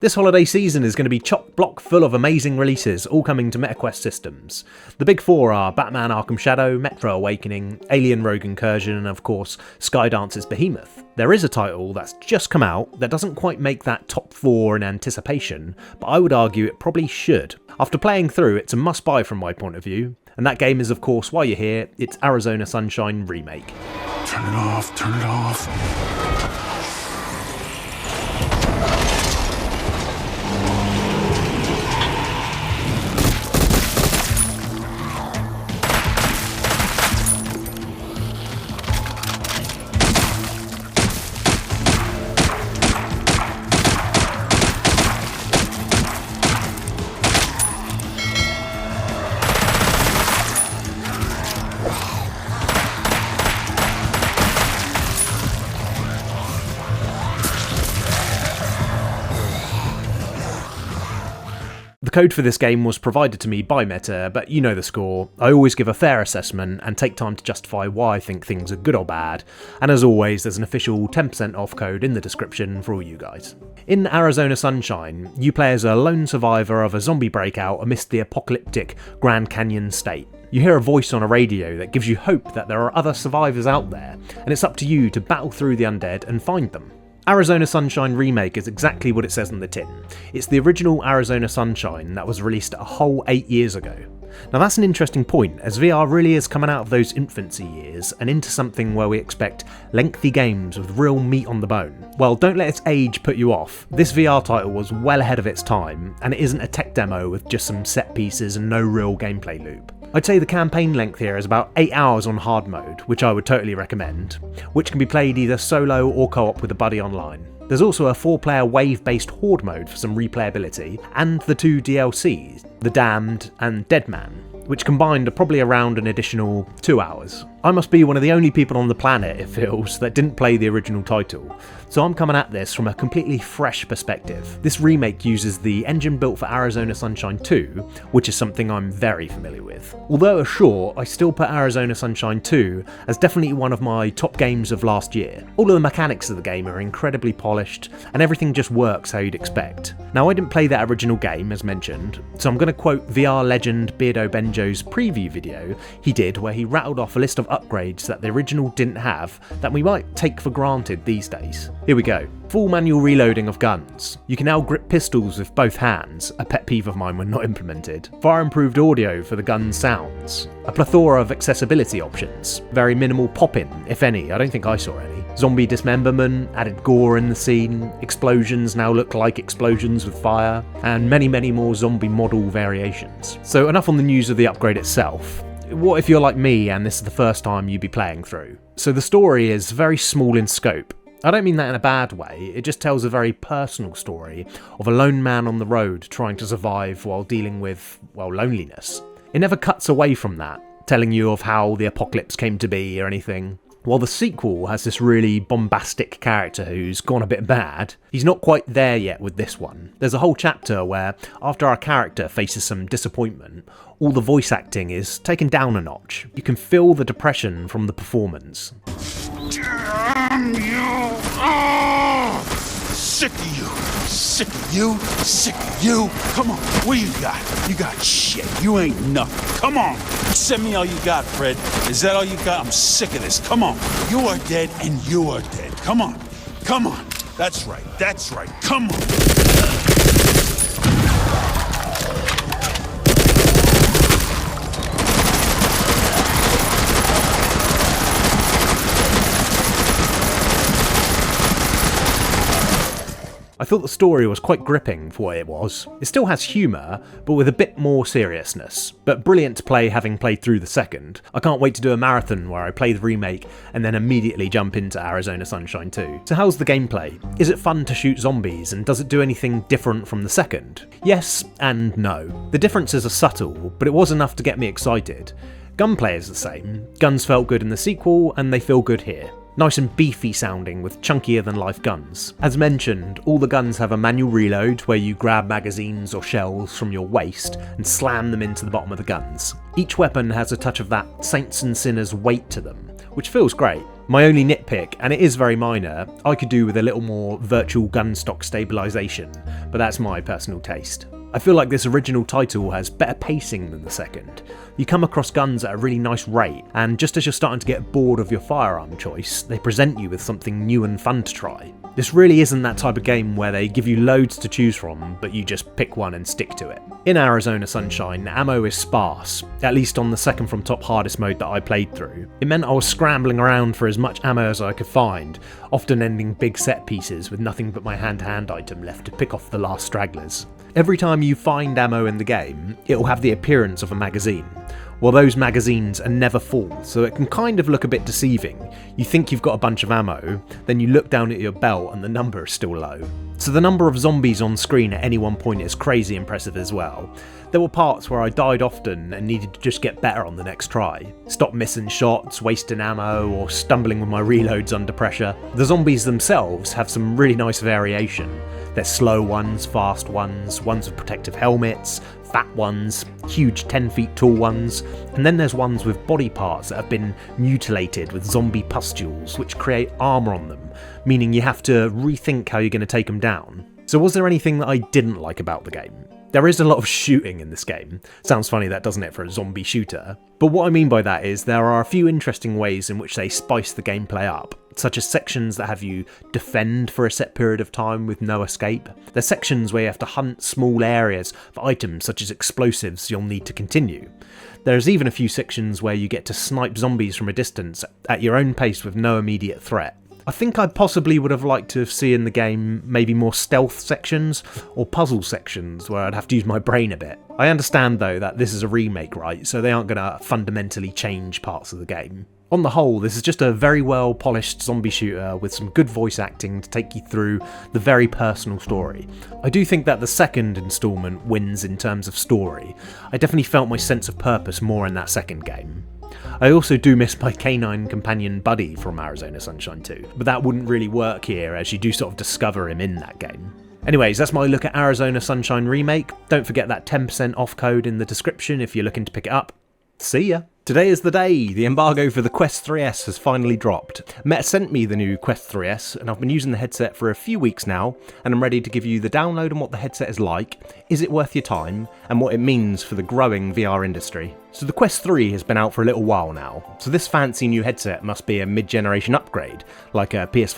This holiday season is going to be chock-block full of amazing releases, all coming to MetaQuest systems. The big four are Batman Arkham Shadow, Metro Awakening, Alien Rogue Incursion, and of course, Skydance's Behemoth. There is a title that's just come out that doesn't quite make that top four in anticipation, but I would argue it probably should. After playing through, it's a must-buy from my point of view, and that game is of course, while you're here, it's Arizona Sunshine Remake. Turn it off, turn it off. The code for this game was provided to me by Meta, but you know the score. I always give a fair assessment and take time to justify why I think things are good or bad, and as always there's an official 10% off code in the description for all you guys. In Arizona Sunshine, you play as a lone survivor of a zombie breakout amidst the apocalyptic Grand Canyon state. You hear a voice on a radio that gives you hope that there are other survivors out there, and it's up to you to battle through the undead and find them. Arizona Sunshine Remake is exactly what it says on the tin. It's the original Arizona Sunshine that was released a whole 8 years ago. Now that's an interesting point, as VR really is coming out of those infancy years and into something where we expect lengthy games with real meat on the bone. Well, don't let its age put you off. This VR title was well ahead of its time, and it isn't a tech demo with just some set pieces and no real gameplay loop. I'd say the campaign length here is about 8 hours on hard mode, which I would totally recommend, which can be played either solo or co-op with a buddy online. There's also a 4-player wave-based horde mode for some replayability, and the 2 DLCs, The Damned and Dead Man, which combined are probably around an additional 2 hours. I must be one of the only people on the planet, it feels, that didn't play the original title, so I'm coming at this from a completely fresh perspective. This remake uses the engine built for Arizona Sunshine 2, which is something I'm very familiar with. Although short, I still put Arizona Sunshine 2 as definitely one of my top games of last year. All of the mechanics of the game are incredibly polished, and everything just works how you'd expect. Now I didn't play that original game, as mentioned, so I'm going to quote VR legend Beardo Benjo's preview video he did where he rattled off a list of upgrades that the original didn't have that we might take for granted these days. Here we go. Full manual reloading of guns. You can now grip pistols with both hands, a pet peeve of mine when not implemented. Far improved audio for the gun's sounds. A plethora of accessibility options. Very minimal pop-in, if any, I don't think I saw any. Zombie dismemberment, added gore in the scene, explosions now look like explosions with fire, and many more zombie model variations. So enough on the news of the upgrade itself. What if you're like me and this is the first time you'd be playing through? So the story is very small in scope. I don't mean that in a bad way, it just tells a very personal story of a lone man on the road trying to survive while dealing with, well, loneliness. It never cuts away from that, telling you of how the apocalypse came to be or anything. While the sequel has this really bombastic character who's gone a bit mad, he's not quite there yet with this one. There's a whole chapter where, after our character faces some disappointment, all the voice acting is taken down a notch. You can feel the depression from the performance. Damn you! Oh! Sick of you! Sick of you! Sick of you! Come on, what do you got? You got shit. You ain't nothing. Come on! Send me all you got, Fred. Is that all you got? I'm sick of this. Come on. You are dead and you are dead. Come on. Come on. That's right. That's right. Come on. I thought the story was quite gripping for what it was. It still has humour, but with a bit more seriousness. But brilliant to play having played through the second. I can't wait to do a marathon where I play the remake and then immediately jump into Arizona Sunshine 2. So how's the gameplay? Is it fun to shoot zombies, and does it do anything different from the second? Yes and no. The differences are subtle, but it was enough to get me excited. Gunplay is the same. Guns felt good in the sequel, and they feel good here. Nice and beefy sounding with chunkier than life guns. As mentioned, all the guns have a manual reload where you grab magazines or shells from your waist and slam them into the bottom of the guns. Each weapon has a touch of that Saints and Sinners weight to them, which feels great. My only nitpick, and it is very minor, I could do with a little more virtual gun stock stabilisation, but that's my personal taste. I feel like this original title has better pacing than the second. You come across guns at a really nice rate, and just as you're starting to get bored of your firearm choice, they present you with something new and fun to try. This really isn't that type of game where they give you loads to choose from, but you just pick one and stick to it. In Arizona Sunshine, ammo is sparse, at least on the second from top hardest mode that I played through. It meant I was scrambling around for as much ammo as I could find, often ending big set pieces with nothing but my hand-to-hand item left to pick off the last stragglers. Every time you find ammo in the game, it will have the appearance of a magazine. Well, those magazines are never full, so it can kind of look a bit deceiving. You think you've got a bunch of ammo, then you look down at your belt and the number is still low. So the number of zombies on screen at any one point is crazy impressive as well. There were parts where I died often and needed to just get better on the next try. Stop missing shots, wasting ammo, or stumbling with my reloads under pressure. The zombies themselves have some really nice variation. There's slow ones, fast ones, ones with protective helmets, fat ones, huge 10 feet tall ones, and then there's ones with body parts that have been mutilated with zombie pustules which create armour on them, meaning you have to rethink how you're going to take them down. So was there anything that I didn't like about the game? There is a lot of shooting in this game. Sounds funny that, doesn't it, for a zombie shooter? But what I mean by that is there are a few interesting ways in which they spice the gameplay up, such as sections that have you defend for a set period of time with no escape. There's sections where you have to hunt small areas for items such as explosives you'll need to continue. There's even a few sections where you get to snipe zombies from a distance at your own pace with no immediate threat. I think I possibly would have liked to have seen in the game maybe more stealth sections or puzzle sections where I'd have to use my brain a bit. I understand though that this is a remake, right, so they aren't going to fundamentally change parts of the game. On the whole, this is just a very well polished zombie shooter with some good voice acting to take you through the very personal story. I do think that the second instalment wins in terms of story. I definitely felt my sense of purpose more in that second game. I also do miss my canine companion Buddy from Arizona Sunshine 2, but that wouldn't really work here as you do sort of discover him in that game. Anyways, that's my look at Arizona Sunshine Remake. Don't forget that 10% off code in the description if you're looking to pick it up. See ya! Today is the day! The embargo for the Quest 3S has finally dropped. Meta sent me the new Quest 3S and I've been using the headset for a few weeks now and I'm ready to give you the download on what the headset is like, is it worth your time, and what it means for the growing VR industry. So the Quest 3 has been out for a little while now, so this fancy new headset must be a mid-generation upgrade, like a PS5